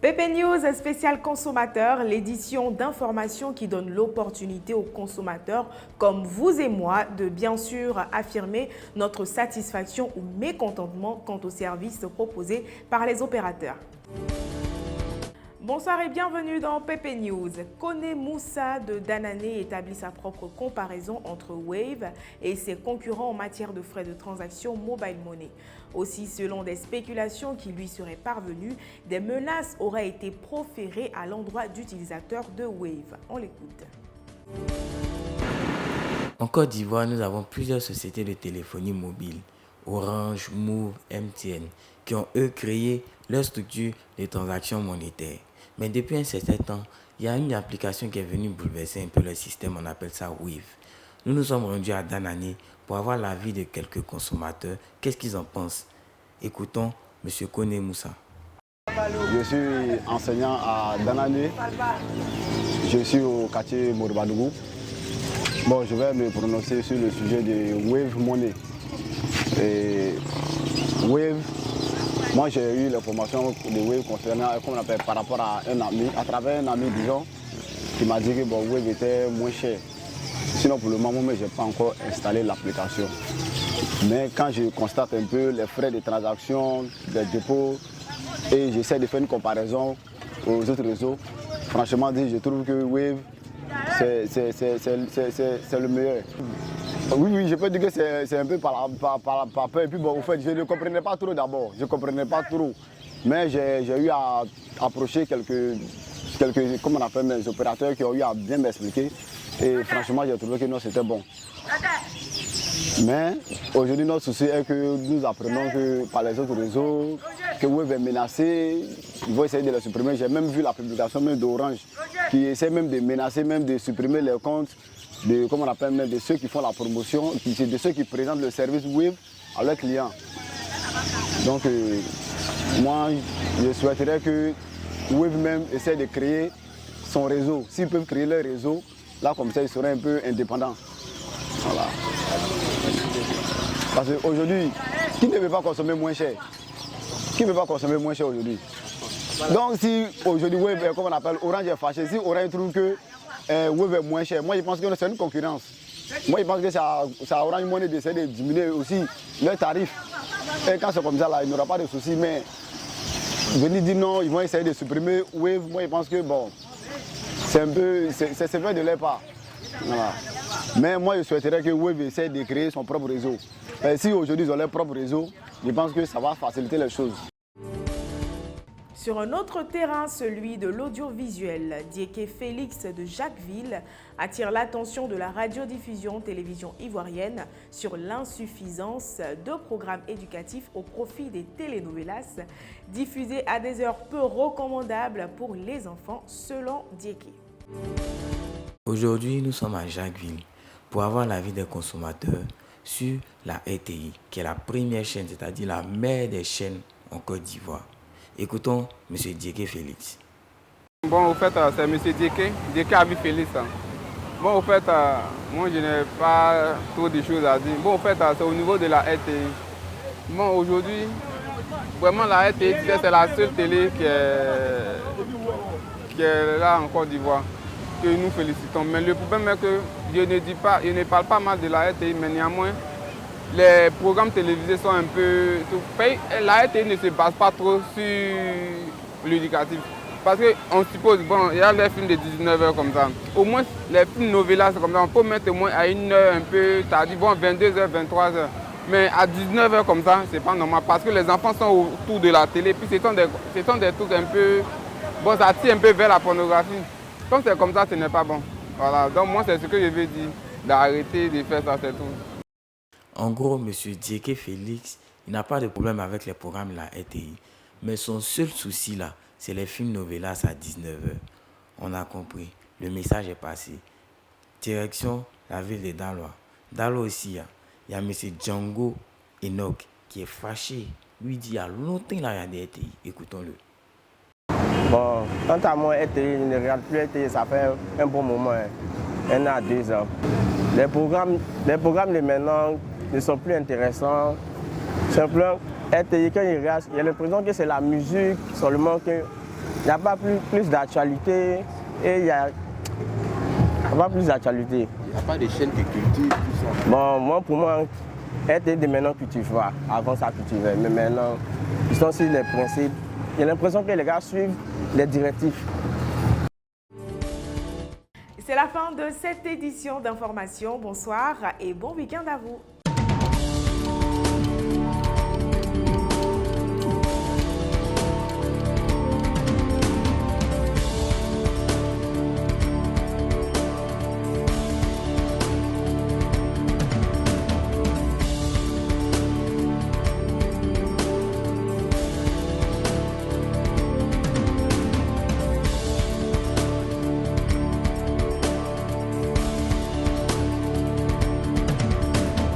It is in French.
PP News spécial consommateur, l'édition d'information qui donne l'opportunité aux consommateurs comme vous et moi de bien sûr affirmer notre satisfaction ou mécontentement quant aux services proposés par les opérateurs. Bonsoir et bienvenue dans PP News. Kone Moussa de Danané établit sa propre comparaison entre Wave et ses concurrents en matière de frais de transaction mobile money. Aussi, selon des spéculations qui lui seraient parvenues, des menaces auraient été proférées à l'endroit d'utilisateurs de Wave. On l'écoute. En Côte d'Ivoire, nous avons plusieurs sociétés de téléphonie mobile, Orange, Move, MTN, qui ont eux créé leur structure de transactions monétaires. Mais depuis un certain temps, il y a une application qui est venue bouleverser un peu le système, on appelle ça Wave. Nous nous sommes rendus à Danané pour avoir l'avis de quelques consommateurs. Qu'est-ce qu'ils en pensent? Écoutons M. Kone Moussa. Je suis enseignant à Danané. Je suis au quartier Moribadougou. Bon, je vais me prononcer sur le sujet de Wave Money. Et Wave, moi j'ai eu l'information de Wave concernant, comme on appelle, par rapport à un ami, à travers un ami, disons, qui m'a dit que bon, Wave était moins cher. Sinon, pour le moment, je n'ai pas encore installé l'application. Mais quand je constate un peu les frais de transaction, des dépôts, et j'essaie de faire une comparaison aux autres réseaux, franchement, je trouve que Wave, c'est le meilleur. Oui, je peux dire que c'est un peu par peur. Et puis, bon, au fait, je ne comprenais pas trop d'abord. Je ne comprenais pas trop. Mais j'ai eu à approcher quelques, comment on appelle, mes opérateurs qui ont eu à bien m'expliquer. Et franchement, j'ai trouvé que non, c'était bon. Mais aujourd'hui, notre souci est que nous apprenons que par les autres réseaux, que Wave est menacé, ils vont essayer de le supprimer. J'ai même vu la publication même d'Orange qui essaie même de menacer, même de supprimer les comptes de, comment on appelle, même de ceux qui font la promotion, de ceux qui présentent le service Wave à leurs clients. Donc, moi, je souhaiterais que Wave même essaie de créer son réseau. S'ils peuvent créer leur réseau, là, comme ça, ils seraient un peu indépendants. Voilà. Parce qu'aujourd'hui, qui ne veut pas consommer moins cher? Qui ne veut pas consommer moins cher aujourd'hui? Donc si aujourd'hui Wave, comme on appelle, Orange est fâché, si Orange trouve que Wave est moins cher, moi je pense que c'est une concurrence. Moi je pense que c'est à Orange Money d'essayer de diminuer aussi leurs tarifs. Et quand c'est comme ça, là, il n'y aura pas de souci. Mais venir dire non, ils vont essayer de supprimer Wave, moi je pense que bon, c'est un peu, c'est fait de leur part. Voilà. Mais moi je souhaiterais que Wave essaie de créer son propre réseau. Et si aujourd'hui ils ont leur propre réseau, je pense que ça va faciliter les choses. Sur un autre terrain, celui de l'audiovisuel, Diéké Félix de Jacquesville attire l'attention de la radiodiffusion télévision ivoirienne sur l'insuffisance de programmes éducatifs au profit des telenovelas diffusées à des heures peu recommandables pour les enfants, selon Diéké. Aujourd'hui, nous sommes à Jacquesville pour avoir l'avis des consommateurs sur la RTI, qui est la première chaîne, c'est-à-dire la mère des chaînes en Côte d'Ivoire. Écoutons M. Diéké Félix. Bon, au fait, c'est M. Diéké Abi Félix. Bon, au fait, moi, je n'ai pas trop de choses à dire. Bon, au fait, c'est au niveau de la RTI. Bon, aujourd'hui, vraiment, la RTI, c'est la seule télé qui est là en Côte d'Ivoire, que nous félicitons. Mais le problème est que je ne parle pas mal de la RTI, mais néanmoins, les programmes télévisés sont un peu... La RTI ne se base pas trop sur l'éducatif. Parce qu'on suppose, bon, il y a les films de 19h comme ça. Au moins, les films novelas, c'est comme ça. On peut mettre au moins à une heure un peu tardive, bon, 22h, 23h. Mais à 19h comme ça, c'est pas normal. Parce que les enfants sont autour de la télé. Puis ce sont des trucs un peu... Bon, ça tire un peu vers la pornographie. Comme c'est comme ça, ce n'est pas bon. Voilà, donc moi, c'est ce que je veux dire. D'arrêter de faire ça, c'est tout. En gros, M. Diéké Félix, il n'a pas de problème avec les programmes de la RTI. Mais son seul souci là, c'est les films novelas à 19h. On a compris. Le message est passé. Direction la ville de Daloa. Daloa aussi, il y a M. Django Enoch qui est fâché. Lui dit il y a longtemps qu'il a regardé RTI. Écoutons-le. Bon, quant à moi, RTI, je ne regarde plus RTI, ça fait un bon moment, 1 an à 2 ans. Les programmes de maintenant ne sont plus intéressants. Simplement, RTI, quand il regarde, il y a l'impression que c'est la musique seulement n'y a pas plus d'actualité et il n'y a pas plus d'actualité. Il n'y a pas de chaîne qui cultive tout ça. Bon, moi, pour moi, RTD maintenant cultive pas. Avant, ça cultivait. Mais maintenant, ils sont sur les principes. J'ai l'impression que les gars suivent les directives. C'est la fin de cette édition d'information. Bonsoir et bon week-end à vous.